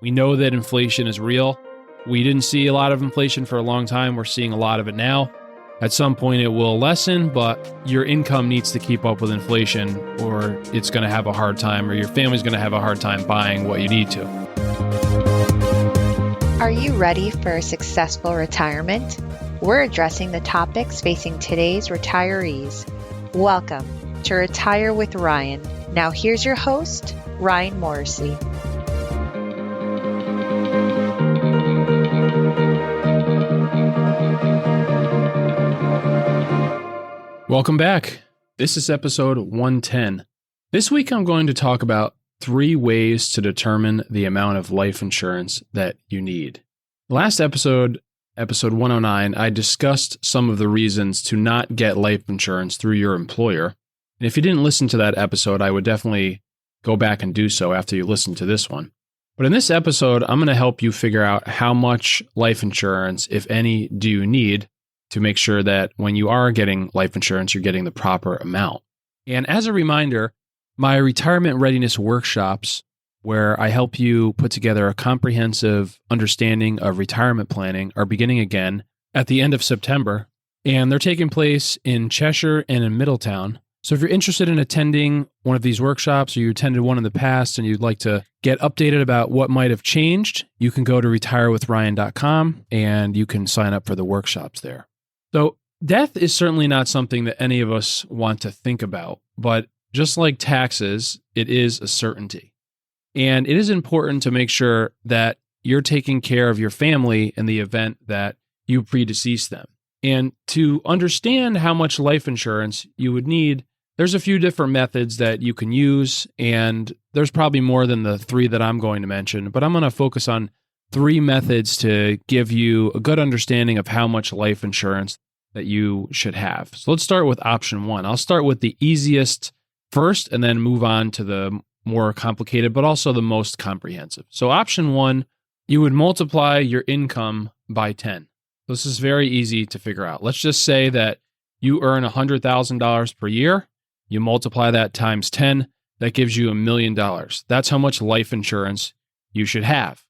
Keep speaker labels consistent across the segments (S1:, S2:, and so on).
S1: We know that inflation is real. We didn't see a lot of inflation for a long time. We're seeing a lot of it now. At some point it will lessen, but your income needs to keep up with inflation or it's going to have a hard time, or your family's going to have a hard time buying what you need to.
S2: Are you ready for a successful retirement? We're addressing the topics facing today's retirees. Welcome to Retire with Ryan. Now here's your host, Ryan Morrissey.
S1: Welcome back. This is episode 110. This week I'm going to talk about 3 ways to determine the amount of life insurance that you need. Last episode 109, I discussed some of the reasons to not get life insurance through your employer. And if you didn't listen to that episode, I would definitely go back and do so after you listen to this one. But in this episode, I'm going to help you figure out how much life insurance, if any, do you need to make sure that when you are getting life insurance, you're getting the proper amount. And as a reminder, my retirement readiness workshops, where I help you put together a comprehensive understanding of retirement planning, are beginning again at the end of September. And they're taking place in Cheshire and in Middletown. So if you're interested in attending one of these workshops, or you attended one in the past and you'd like to get updated about what might have changed, you can go to retirewithryan.com and you can sign up for the workshops there. So death is certainly not something that any of us want to think about, but just like taxes, it is a certainty. And it is important to make sure that you're taking care of your family in the event that you predecease them. And to understand how much life insurance you would need, there's a few different methods that you can use, and there's probably more than the 3 that I'm going to mention, but I'm going to focus on 3 methods to give you a good understanding of how much life insurance that you should have. So let's start with option 1. I'll start with the easiest first and then move on to the more complicated, but also the most comprehensive. So option 1, you would multiply your income by 10. This is very easy to figure out. Let's just say that you earn $100,000 per year. You multiply that times 10. That gives you $1 million. That's how much life insurance you should have.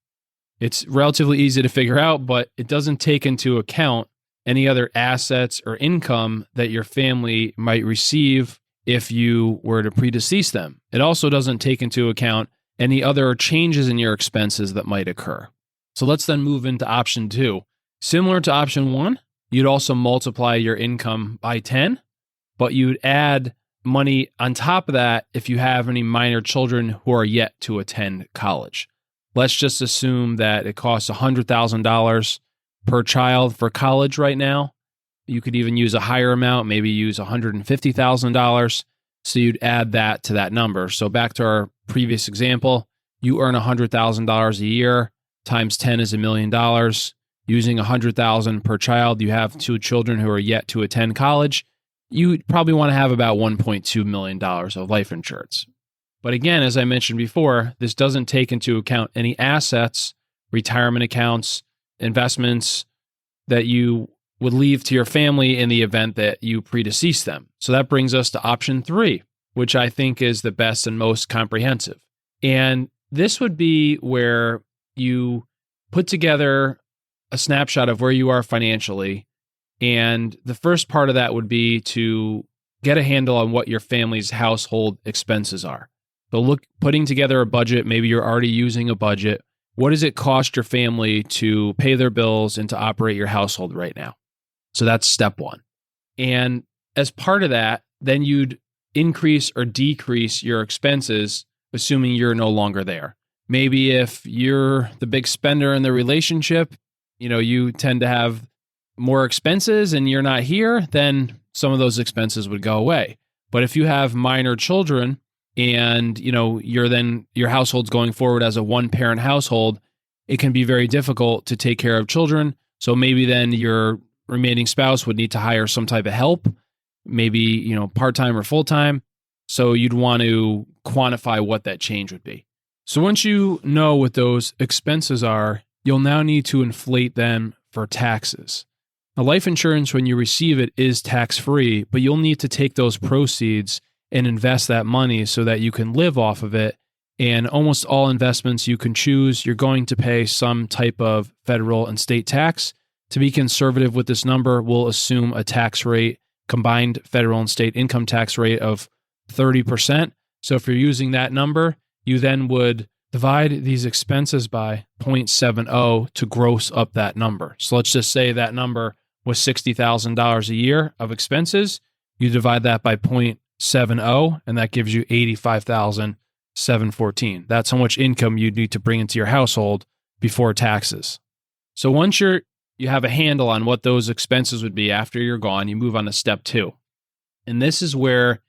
S1: It's relatively easy to figure out, but it doesn't take into account any other assets or income that your family might receive if you were to predecease them. It also doesn't take into account any other changes in your expenses that might occur. So let's then move into option 2. Similar to option 1, you'd also multiply your income by 10, but you'd add money on top of that if you have any minor children who are yet to attend college. Let's just assume that it costs $100,000 per child for college right now. You could even use a higher amount, maybe use $150,000. So you'd add that to that number. So back to our previous example, you earn $100,000 a year, times 10 is $1 million. Using $100,000 per child, you have 2 children who are yet to attend college. You probably want to have about $1.2 million of life insurance. But again, as I mentioned before, this doesn't take into account any assets, retirement accounts, investments that you would leave to your family in the event that you predecease them. So that brings us to option 3, which I think is the best and most comprehensive. And this would be where you put together a snapshot of where you are financially. And the first part of that would be to get a handle on what your family's household expenses are. So putting together a budget, maybe you're already using a budget. What does it cost your family to pay their bills and to operate your household right now? So that's step 1. And as part of that, then you'd increase or decrease your expenses, assuming you're no longer there. Maybe if you're the big spender in the relationship, you tend to have more expenses and you're not here, then some of those expenses would go away. But if you have minor children and, your household's going forward as a one-parent household, it can be very difficult to take care of children. So maybe then your remaining spouse would need to hire some type of help, maybe, part-time or full-time. So you'd want to quantify what that change would be. So once you know what those expenses are, you'll now need to inflate them for taxes. Now, life insurance, when you receive it, is tax-free, but you'll need to take those proceeds and invest that money so that you can live off of it And almost all investments you can choose, you're going to pay some type of federal and state tax. To be conservative with this number, we'll assume a tax rate, combined federal and state income tax rate of 30%. So if you're using that number, you then would divide these expenses by 0.70 to gross up that number. So let's just say that number was $60,000 a year of expenses. You divide that by 0.70, and that gives you $85,714. That's how much income you'd need to bring into your household before taxes. So once you have a handle on what those expenses would be after you're gone, you move on to step 2. And this is where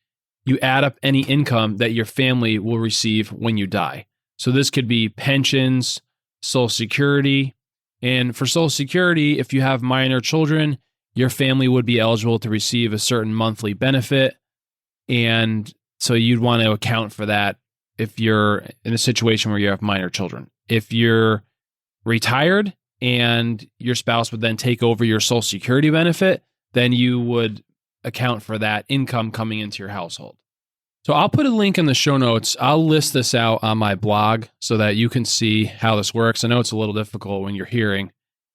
S1: you add up any income that your family will receive when you die. So this could be pensions, Social Security. And for Social Security, if you have minor children, your family would be eligible to receive a certain monthly benefit. And so you'd want to account for that if you're in a situation where you have minor children. If you're retired and your spouse would then take over your Social Security benefit, then you would account for that income coming into your household. So I'll put a link in the show notes. I'll list this out on my blog so that you can see how this works. I know it's a little difficult when you're hearing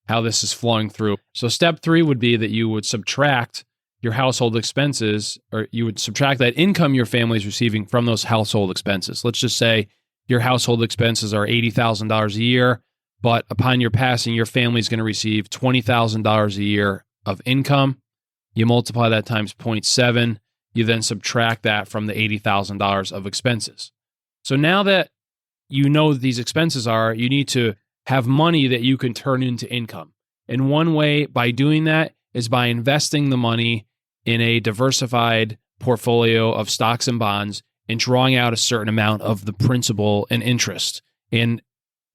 S1: how this is flowing through. So step 3 would be that you would subtract your household expenses, or you would subtract that income your family is receiving from those household expenses. Let's just say your household expenses are $80,000 a year, but upon your passing, your family is going to receive $20,000 a year of income. You multiply that times 0.7. You then subtract that from the $80,000 of expenses. So now that you know what these expenses are, you need to have money that you can turn into income. And one way by doing that is by investing the money in a diversified portfolio of stocks and bonds and drawing out a certain amount of the principal and interest. And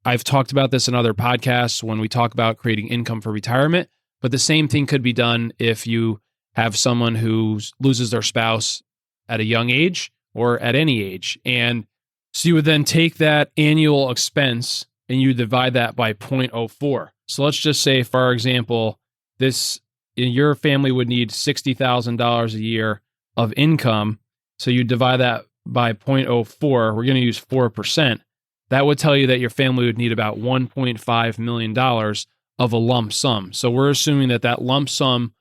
S1: I've talked about this in other podcasts when we talk about creating income for retirement, but the same thing could be done if you have someone who loses their spouse at a young age or at any age. And so you would then take that annual expense and you divide that by 0.04. So let's just say, for example, your family would need $60,000 a year of income. So you divide that by 0.04. We're going to use 4%. That would tell you that your family would need about $1.5 million of a lump sum. So we're assuming that that lump sum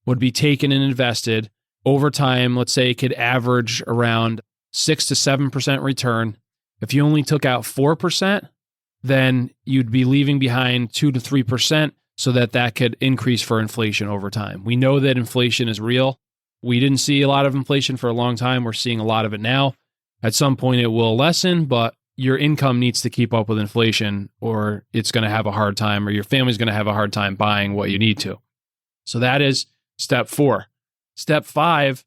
S1: would be taken and invested over time. Let's say it could average around 6 to 7% return. If you only took out 4%, then you'd be leaving behind 2 to 3% so that could increase for inflation over time. We know that inflation is real. We didn't see a lot of inflation for a long time. We're seeing a lot of it now. At some point it will lessen, but your income needs to keep up with inflation or it's going to have a hard time, or your family's going to have a hard time buying what you need to. So that is step 4. Step 5,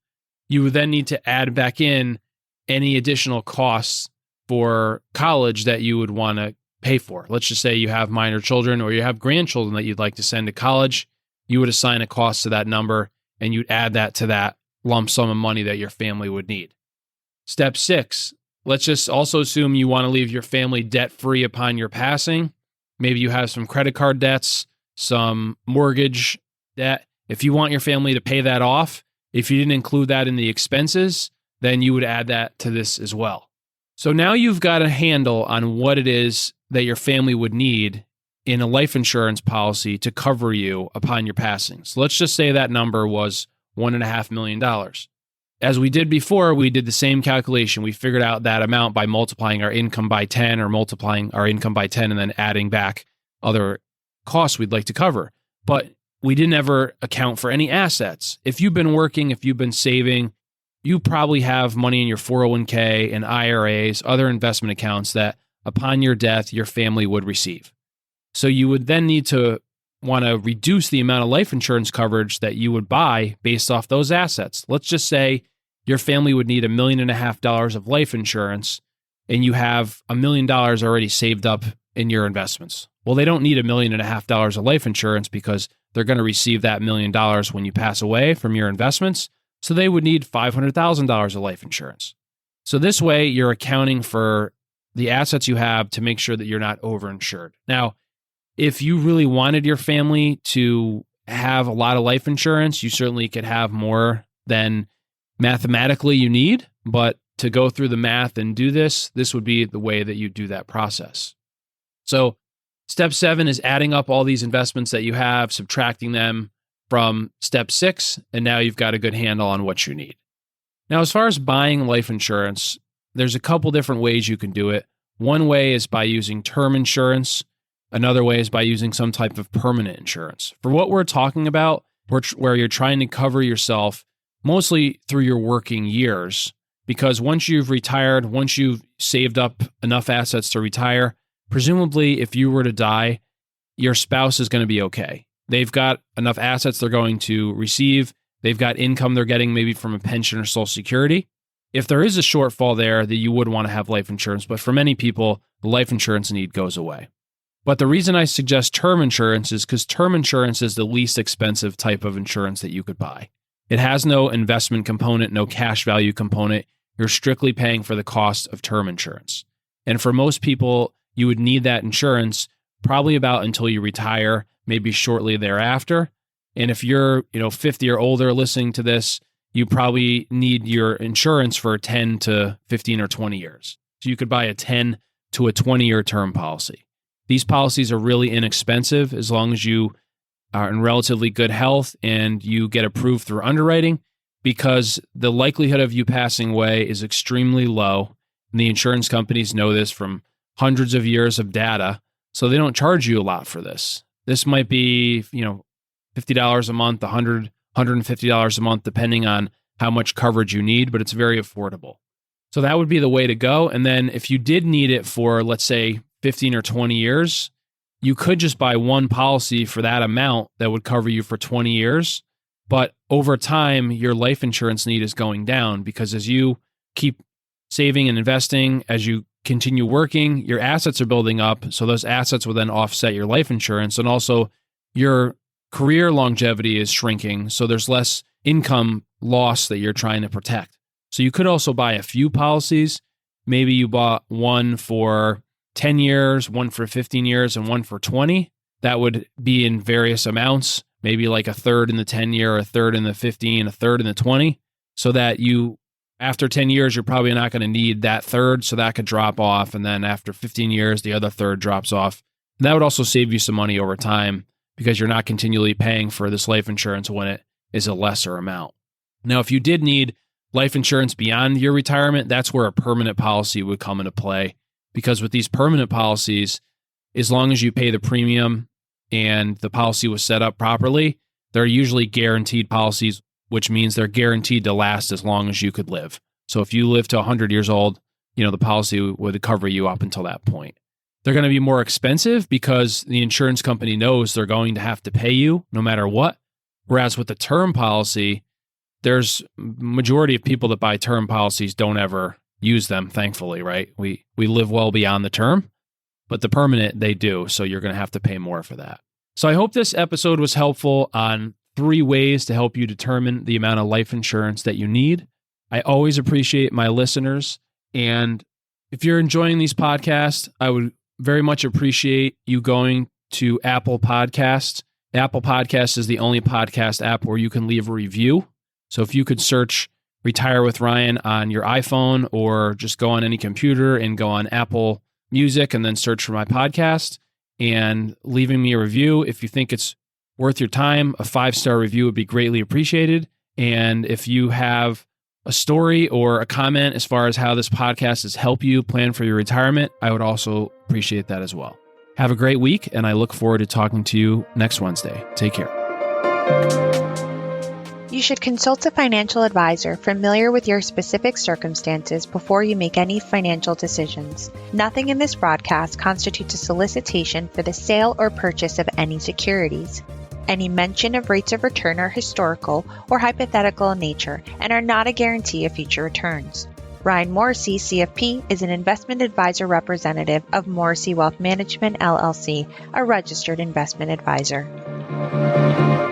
S1: you would then need to add back in any additional costs for college that you would want to pay for. Let's just say you have minor children or you have grandchildren that you'd like to send to college. You would assign a cost to that number and you'd add that to that lump sum of money that your family would need. Step 6, let's just also assume you want to leave your family debt-free upon your passing. Maybe you have some credit card debts, some mortgage debt. If you want your family to pay that off, if you didn't include that in the expenses, then you would add that to this as well. So now you've got a handle on what it is that your family would need in a life insurance policy to cover you upon your passing. So let's just say that number was $1.5 million. As we did before, we did the same calculation. We figured out that amount by multiplying our income by 10 or multiplying our income by 10 and then adding back other costs we'd like to cover. But we didn't ever account for any assets. If you've been working, if you've been saving, you probably have money in your 401k and IRAs, other investment accounts that upon your death, your family would receive. So you would then need to want to reduce the amount of life insurance coverage that you would buy based off those assets. Let's just say your family would need $1.5 million of life insurance and you have $1 million already saved up in your investments. Well, they don't need $1.5 million of life insurance because they're going to receive that $1 million when you pass away from your investments. So they would need $500,000 of life insurance. So this way you're accounting for the assets you have to make sure that you're not overinsured. Now, if you really wanted your family to have a lot of life insurance, you certainly could have more than mathematically you need. But to go through the math and do this, this would be the way that you do that process. So step 7 is adding up all these investments that you have, subtracting them from step 6, and now you've got a good handle on what you need. Now, as far as buying life insurance, there's a couple different ways you can do it. One way is by using term insurance. Another way is by using some type of permanent insurance. For what we're talking about, where you're trying to cover yourself mostly through your working years, because once you've retired, once you've saved up enough assets to retire, presumably if you were to die, your spouse is going to be okay. They've got enough assets they're going to receive. They've got income they're getting maybe from a pension or Social Security. If there is a shortfall there, that you would want to have life insurance, but for many people, the life insurance need goes away. But the reason I suggest term insurance is because term insurance is the least expensive type of insurance that you could buy. It has no investment component, no cash value component. You're strictly paying for the cost of term insurance. And for most people, you would need that insurance probably about until you retire, maybe shortly thereafter. And if you're, 50 or older listening to this, you probably need your insurance for 10 to 15 or 20 years. So you could buy a 10 to a 20-year term policy. These policies are really inexpensive as long as you are in relatively good health and you get approved through underwriting, because the likelihood of you passing away is extremely low. And the insurance companies know this from hundreds of years of data, so they don't charge you a lot for this. This might be, $50 a month, $100, $150 a month, depending on how much coverage you need, but it's very affordable. So that would be the way to go. And then if you did need it for, let's say, 15 or 20 years, you could just buy one policy for that amount that would cover you for 20 years. But over time, your life insurance need is going down because as you keep saving and investing, as you continue working, your assets are building up. So those assets will then offset your life insurance. And also your career longevity is shrinking. So there's less income loss that you're trying to protect. So you could also buy a few policies. Maybe you bought one for 10 years, one for 15 years, and one for 20. That would be in various amounts, maybe like a third in the 10 year, a third in the 15, a third in the 20, so that you, after 10 years, you're probably not going to need that third, so that could drop off. And then after 15 years, the other third drops off. And that would also save you some money over time because you're not continually paying for this life insurance when it is a lesser amount. Now, if you did need life insurance beyond your retirement, that's where a permanent policy would come into play. Because with these permanent policies, as long as you pay the premium and the policy was set up properly, they're usually guaranteed policies, which means they're guaranteed to last as long as you could live. So if you live to 100 years old, the policy would cover you up until that point. They're going to be more expensive because the insurance company knows they're going to have to pay you no matter what. Whereas with the term policy, there's majority of people that buy term policies don't ever use them, thankfully, right? We live well beyond the term, but the permanent, they do. So you're going to have to pay more for that. So I hope this episode was helpful on 3 ways to help you determine the amount of life insurance that you need. I always appreciate my listeners. And if you're enjoying these podcasts, I would very much appreciate you going to Apple Podcasts. Apple Podcasts is the only podcast app where you can leave a review. So if you could search Retire with Ryan on your iPhone, or just go on any computer and go on Apple Music and then search for my podcast and leaving me a review. If you think it's worth your time, a 5-star review would be greatly appreciated. And if you have a story or a comment as far as how this podcast has helped you plan for your retirement, I would also appreciate that as well. Have a great week, and I look forward to talking to you next Wednesday. Take care.
S2: You should consult a financial advisor familiar with your specific circumstances before you make any financial decisions. Nothing in this broadcast constitutes a solicitation for the sale or purchase of any securities. Any mention of rates of return are historical or hypothetical in nature and are not a guarantee of future returns. Ryan Morrissey, CFP, is an investment advisor representative of Morrissey Wealth Management, LLC, a registered investment advisor.